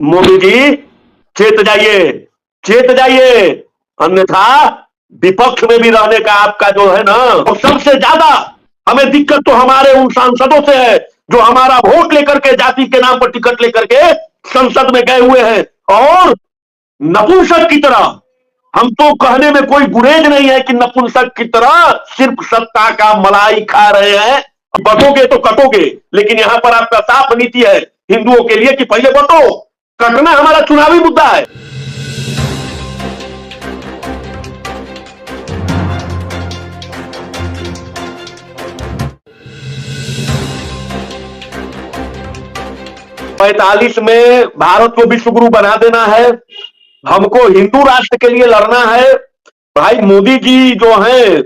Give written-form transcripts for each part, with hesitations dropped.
मोदी जी चेत जाइए, चेत जाइए, अन्यथा विपक्ष में भी रहने का आपका जो है ना, और सबसे ज्यादा हमें दिक्कत तो हमारे उन सांसदों से है जो हमारा वोट लेकर के, जाति के नाम पर टिकट लेकर के संसद में गए हुए हैं और नपुंसक की तरह, हम तो कहने में कोई गुरेज नहीं है कि नपुंसक की तरह सिर्फ सत्ता का मलाई खा रहे हैं। बटोगे तो कटोगे, लेकिन यहां पर आपका साफ नीति है हिंदुओं के लिए कि पहले बटो, कटना हमारा चुनावी मुद्दा है। पैंतालीस में भारत को विश्व गुरु बना देना है, हमको हिंदू राष्ट्र के लिए लड़ना है। भाई मोदी जी जो हैं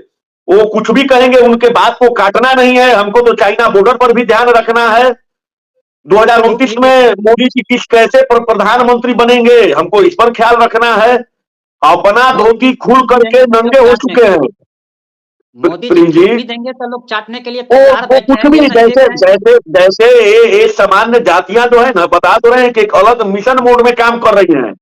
वो कुछ भी कहेंगे, उनके बात को काटना नहीं है। हमको तो चाइना बॉर्डर पर भी ध्यान रखना है। 2029 में मोदी जी किस कैसे प्रधानमंत्री बनेंगे, हमको इस पर ख्याल रखना है। अपना धोती खुल करके नंगे हो चुके हैं मोदी जी भी देंगे तो लोग चाटने के लिए तैयार बैठे हैं। कुछ भी जैसे जैसे जैसे ये सामान्य जातियां जो है ना, बता तो रहे हैं कि एक अलग मिशन मोड में काम कर रही हैं।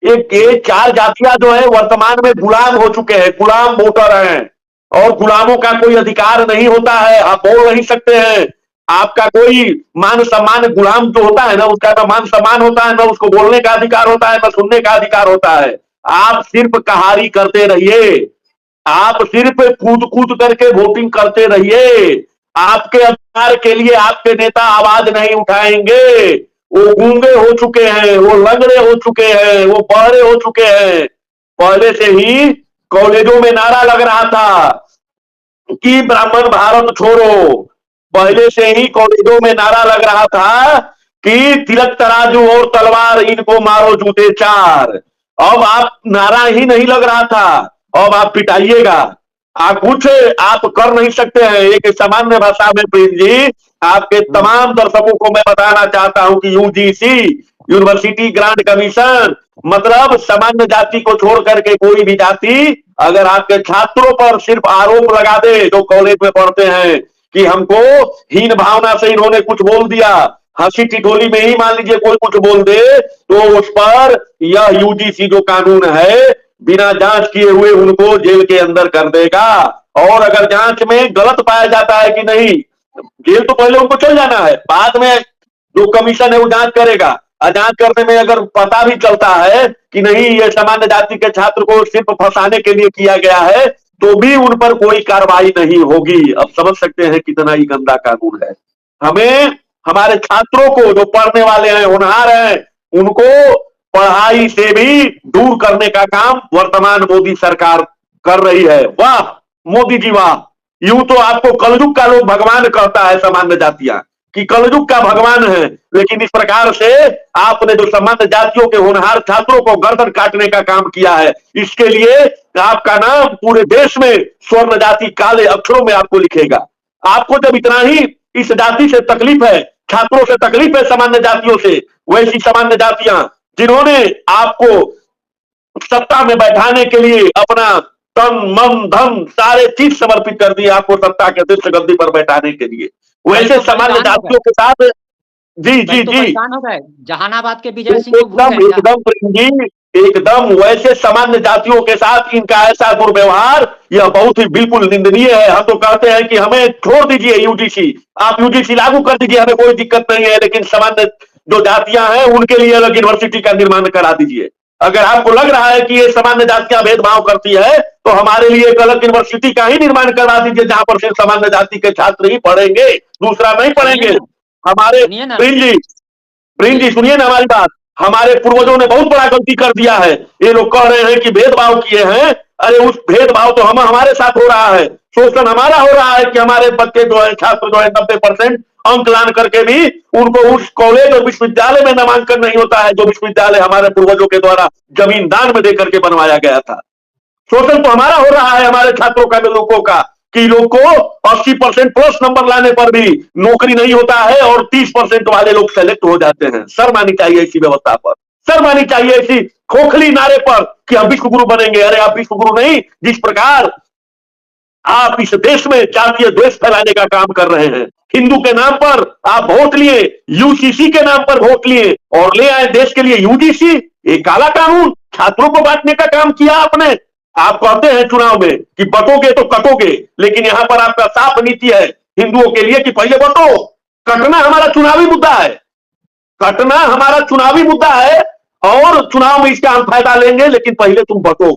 ये चार जातियां जो है वर्तमान में गुलाम हो चुके हैं, गुलाम वोटर हैं, और गुलामों का कोई अधिकार नहीं होता है। आप बोल नहीं सकते हैं, आपका कोई मान सम्मान, गुलाम जो होता है ना उसका ना मान सम्मान होता है, ना उसको बोलने का अधिकार होता है, ना सुनने का अधिकार होता है। आप सिर्फ कहारी करते रहिए, आप सिर्फ कूद कूद करके वोटिंग करते रहिए। आपके अधिकार के लिए आपके नेता आवाज नहीं उठाएंगे। वो गूंगे हो चुके हैं, वो लंगड़े हो चुके हैं, वो बहरे हो चुके हैं। पहले से ही कॉलेजों में नारा लग रहा था कि ब्राह्मण भारत छोड़ो, पहले से ही कॉलेजों में नारा लग रहा था कि तिलक तराजू और तलवार इनको मारो जूते चार। अब आप नारा ही नहीं लग रहा था, अब आप पिटाइएगा। आप कुछ आप कर नहीं सकते हैं। एक सामान्य भाषा में प्रेम जी, आपके तमाम दर्शकों को मैं बताना चाहता हूं कि यूजीसी, यूनिवर्सिटी ग्रांट कमीशन, मतलब सामान्य जाति को छोड़ करके कोई भी जाति अगर आपके छात्रों पर सिर्फ आरोप लगा दे जो कॉलेज में पढ़ते हैं कि हमको हीन भावना से इन्होंने कुछ बोल दिया, हंसी ठिठोली में ही मान लीजिए कोई कुछ बोल दे, तो उस पर यह यूजीसी जो कानून है बिना जांच किए हुए उनको जेल के अंदर कर देगा। और अगर जांच में गलत पाया जाता है कि नहीं, जेल तो पहले उनको चल जाना है, बाद में जो कमीशन है वो जांच करेगा। जांच करने में अगर पता भी चलता है कि नहीं ये सामान्य जाति के छात्र को सिर्फ फंसाने के लिए किया गया है, तो भी उन पर कोई कार्रवाई नहीं होगी। अब समझ सकते हैं कितना ही गंदा कानून है। हमें हमारे छात्रों को जो पढ़ने वाले हैं, होनहार हैं, उनको पढ़ाई से भी दूर करने का काम वर्तमान मोदी सरकार कर रही है। वाह मोदी जी वाह। यूं तो आपको कलयुग का लोग भगवान कहता है सामान्य जातियां, कि कलयुग का भगवान है, लेकिन इस प्रकार से आपने जो सामान्य जातियों के होनहार छात्रों को गर्दन काटने का काम किया है, इसके लिए आपका नाम पूरे देश में स्वर्ण जाति काले अक्षरों में आपको लिखेगा। आपको जब इतना ही इस जाति से तकलीफ है, छात्रों से तकलीफ है, सामान्य जातियों से, वैसी सामान्य जातियां जिन्होंने आपको सत्ता में बैठाने के लिए अपना तन मन धन सारे चीज समर्पित कर दिए, आपको सत्ता के शीर्ष गद्दी पर बैठाने के लिए, वैसे सामान्य जातियों के साथ जी जी जी जहानाबाद के विजय सिंह एकदम एकदम जी, एकदम वैसे सामान्य जातियों के साथ इनका ऐसा दुर्व्यवहार यह बहुत ही बिल्कुल निंदनीय है। हम तो कहते हैं कि हमें छोड़ दीजिए यूजीसी, आप यूजीसी लागू कर दीजिए, हमें कोई दिक्कत नहीं है, लेकिन सामान्य जो जातियां हैं उनके लिए अलग यूनिवर्सिटी का निर्माण करा दीजिए। अगर आपको लग रहा है कि ये सामान्य जातियां भेदभाव करती है, तो हमारे लिए एक अलग यूनिवर्सिटी का ही निर्माण करवा दीजिए जहां पर सिर्फ सामान्य जाति के छात्र ही पढ़ेंगे, दूसरा नहीं पढ़ेंगे। हमारे प्रिंस जी सुनिए ना हमारी बात, हमारे पूर्वजों ने बहुत बड़ा गलती कर दिया है। ये लोग कह रहे हैं कि भेदभाव किए हैं, अरे उस भेदभाव तो हमारे साथ हो रहा है, शोषण हमारा हो रहा है कि हमारे बच्चे जो है, छात्र जो है 90% अंक लान करके भी उनको उस कॉलेज और विश्वविद्यालय में नामांकन नहीं होता है जो विश्वविद्यालय हमारे पूर्वजों के द्वारा जमीन दान में देकर के बनवाया गया था। शोषण तो हमारा हो रहा है हमारे छात्रों का, लोगों का, कि लोग को 80% प्लस नंबर लाने पर भी नौकरी नहीं होता है और 30% वाले लोग सेलेक्ट हो जाते हैं। शर्म आनी चाहिए ऐसी व्यवस्था पर, शर्म आनी चाहिए ऐसी खोखली नारे पर कि हम विश्व गुरु बनेंगे। अरे आप विश्व गुरु नहीं, जिस प्रकार आप इस देश में जातीय द्वेष फैलाने का काम कर रहे हैं, हिंदू के नाम पर आप वोट लिए, यूसीसी के नाम पर वोट लिए और ले आए देश के लिए यूजीसी। ये काला कानून छात्रों को बांटने का काम किया आपने। आप कहते हैं चुनाव में कि बटोगे तो कटोगे, लेकिन यहां पर आपका साफ नीति है हिंदुओं के लिए कि पहले बटो। कटना हमारा चुनावी मुद्दा है, कटना हमारा चुनावी मुद्दा है और चुनाव में इसका हम फायदा लेंगे, लेकिन पहले तुम बटो,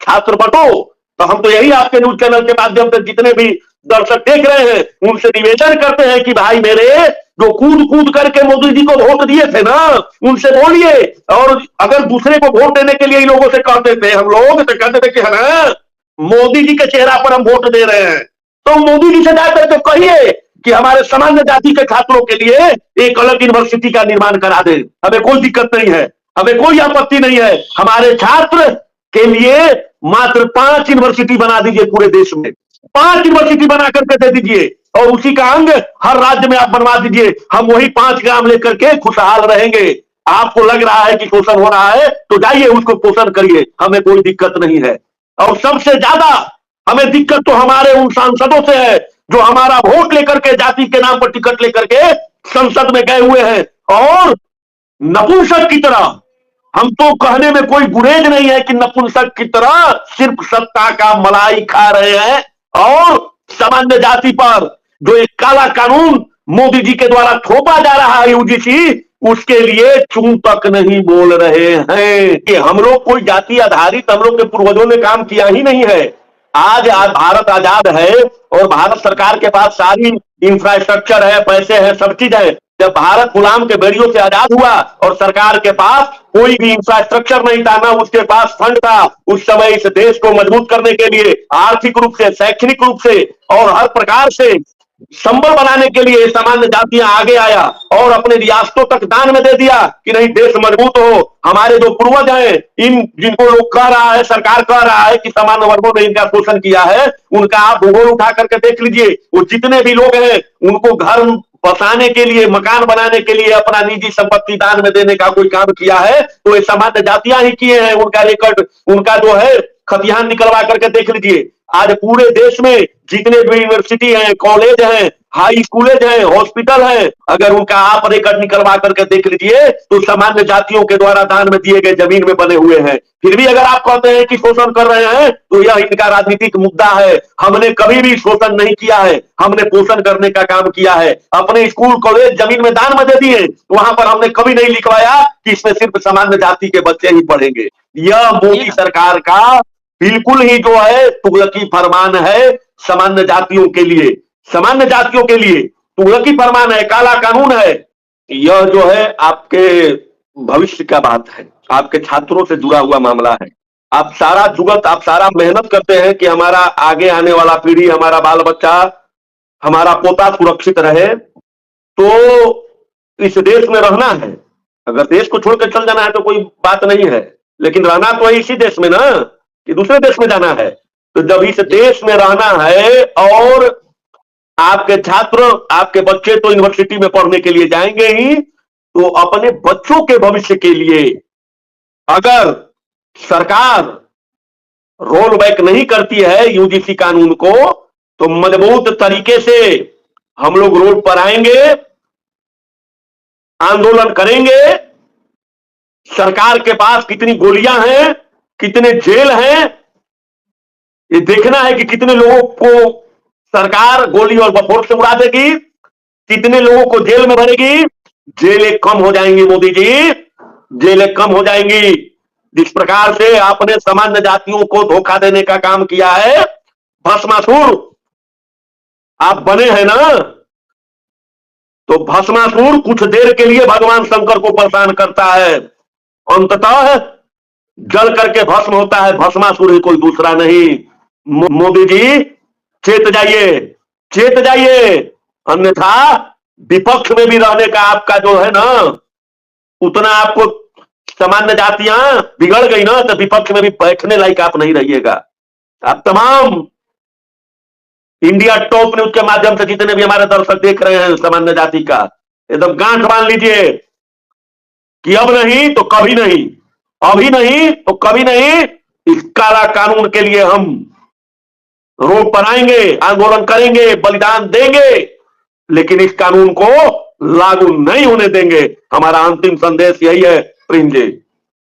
छात्र बटो। तो हम तो यही आपके न्यूज चैनल के माध्यम से जितने भी दर्शक देख रहे हैं उनसे निवेदन करते हैं कि भाई मेरे जो कूद कूद करके मोदी जी को वोट दिए थे ना, उनसे बोलिए। और अगर दूसरे को वोट देने के लिए इन लोगों से कहते थे हम लोग, तो कहते थे कि है ना मोदी जी के चेहरा पर हम वोट दे रहे हैं, तो मोदी जी से जाकर के कहिए कि हमारे सामान्य जाति के छात्रों के लिए एक अलग यूनिवर्सिटी का निर्माण करा दे। हमें कोई दिक्कत नहीं है, हमें कोई आपत्ति नहीं है। हमारे छात्र के लिए मात्र 5 यूनिवर्सिटी बना दीजिए पूरे देश में, 5 यूनिवर्सिटी बना करके दे दीजिए और उसी का अंग हर राज्य में आप बनवा दीजिए। हम वही 5 ग्राम लेकर के खुशहाल रहेंगे। आपको लग रहा है कि शोषण हो रहा है तो जाइए उसको पोषण करिए, हमें कोई दिक्कत नहीं है। और सबसे ज्यादा हमें दिक्कत तो हमारे उन सांसदों से है जो हमारा वोट लेकर के जाति के नाम पर टिकट लेकर के संसद में गए हुए हैं और नपुंसक की तरह, हम तो कहने में कोई गुरेज नहीं है कि नपुंसक की तरह सिर्फ सत्ता का मलाई खा रहे हैं और सामान्य जाति पर जो एक काला कानून मोदी जी के द्वारा थोपा जा रहा है यूजीसी, उसके लिए चूं तक नहीं बोल रहे हैं कि हम लोग कोई जाति आधारित हम लोग के पूर्वजों ने काम किया ही नहीं है। आज भारत आजाद है और भारत सरकार के पास सारी इंफ्रास्ट्रक्चर है, पैसे हैं, सब चीज है। जब भारत गुलाम के बेड़ियों से आजाद हुआ और सरकार के पास कोई भी इंफ्रास्ट्रक्चर नहीं था, ना उसके पास फंड था उस समय इस देश को मजबूत करने के लिए, आर्थिक रूप से, शैक्षणिक रूप से और हर प्रकार से संबल बनाने के लिए सामान्य जातियां आगे आया और अपने रियासतों तक दान में दे दिया कि नहीं देश मजबूत हो। हमारे जो पूर्वज हैं, इन जिनको लोग कह रहा है, सरकार कह रहा है कि सामान्य वर्गों ने इनका शोषण किया है, उनका आप भूगोल उठा करके देख लीजिए। वो जितने भी लोग हैं उनको घर बसाने के लिए, मकान बनाने के लिए अपना निजी संपत्ति दान में देने का कोई काम किया है तो ये सामान्य जातियां ही किए हैं। उनका रिकॉर्ड, उनका जो है खतियान निकलवा करके देख लीजिए। आज पूरे देश में जितने भी यूनिवर्सिटी हैं, कॉलेज हैं, हाई स्कूलेज हैं, हॉस्पिटल हैं, अगर उनका आप रिकॉर्ड निकलवा करके देख लीजिए तो सामान्य जातियों के द्वारा दान में दिए गए जमीन में बने हुए हैं। फिर भी अगर आप कहते हैं कि शोषण कर रहे हैं तो यह इनका राजनीतिक मुद्दा है। हमने कभी भी शोषण नहीं किया है, हमने पोषण करने का काम किया है। अपने स्कूल कॉलेज जमीन में दान में दे दिए, वहां पर हमने कभी नहीं लिखवाया कि इसमें सिर्फ सामान्य जाति के बच्चे ही पढ़ेंगे। यह मोदी सरकार का बिल्कुल ही जो है तुगलकी फरमान है सामान्य जातियों के लिए, सामान्य जातियों के लिए तुगलकी फरमान है, काला कानून है। यह जो है आपके भविष्य का बात है, आपके छात्रों से जुड़ा हुआ मामला है। आप सारा जुगत, आप सारा मेहनत करते हैं कि हमारा आगे आने वाला पीढ़ी, हमारा बाल बच्चा, हमारा पोता सुरक्षित रहे। तो इस देश में रहना है, अगर देश को छोड़कर चल जाना है तो कोई बात नहीं है, लेकिन रहना तो है इसी देश में ना कि दूसरे देश में जाना है। तो जब इस देश में रहना है और आपके छात्र, आपके बच्चे तो यूनिवर्सिटी में पढ़ने के लिए जाएंगे ही, तो अपने बच्चों के भविष्य के लिए अगर सरकार रोल बैक नहीं करती है यूजीसी कानून को, तो मजबूत तरीके से हम लोग रोड पर आएंगे, आंदोलन करेंगे। सरकार के पास कितनी गोलियां हैं, कितने जेल हैं, ये देखना है कि कितने लोगों को सरकार गोली और बफोर से उड़ा देगी, कितने लोगों को जेल में भरेगी। जेलें कम हो जाएंगी मोदी जी, जेलें कम हो जाएंगी। जिस प्रकार से आपने सामान्य जातियों को धोखा देने का काम किया है, भस्मासुर आप बने हैं ना, तो भस्मासुर कुछ देर के लिए भगवान शंकर को परेशान करता है, अंततः जल करके भस्म होता है। भस्मासुर ही कोई दूसरा नहीं। मोदी जी चेत जाइए, चेत जाइए, अन्यथा विपक्ष में भी रहने का आपका जो है ना, उतना आपको सामान्य जातियां बिगड़ गई ना, तो विपक्ष में भी बैठने लायक आप नहीं रहिएगा। आप तमाम इंडिया टॉप न्यूज के माध्यम से जितने भी हमारे दर्शक देख रहे हैं सामान्य जाति का, एकदम गांठ बांध लीजिए कि अब नहीं तो कभी नहीं, अभी नहीं तो कभी नहीं। इस काला कानून के लिए हम रोड पर आएंगे, आंदोलन करेंगे, बलिदान देंगे। लेकिन इस कानून को लागू नहीं होने देंगे। हमारा अंतिम संदेश यही है प्रिंस जी।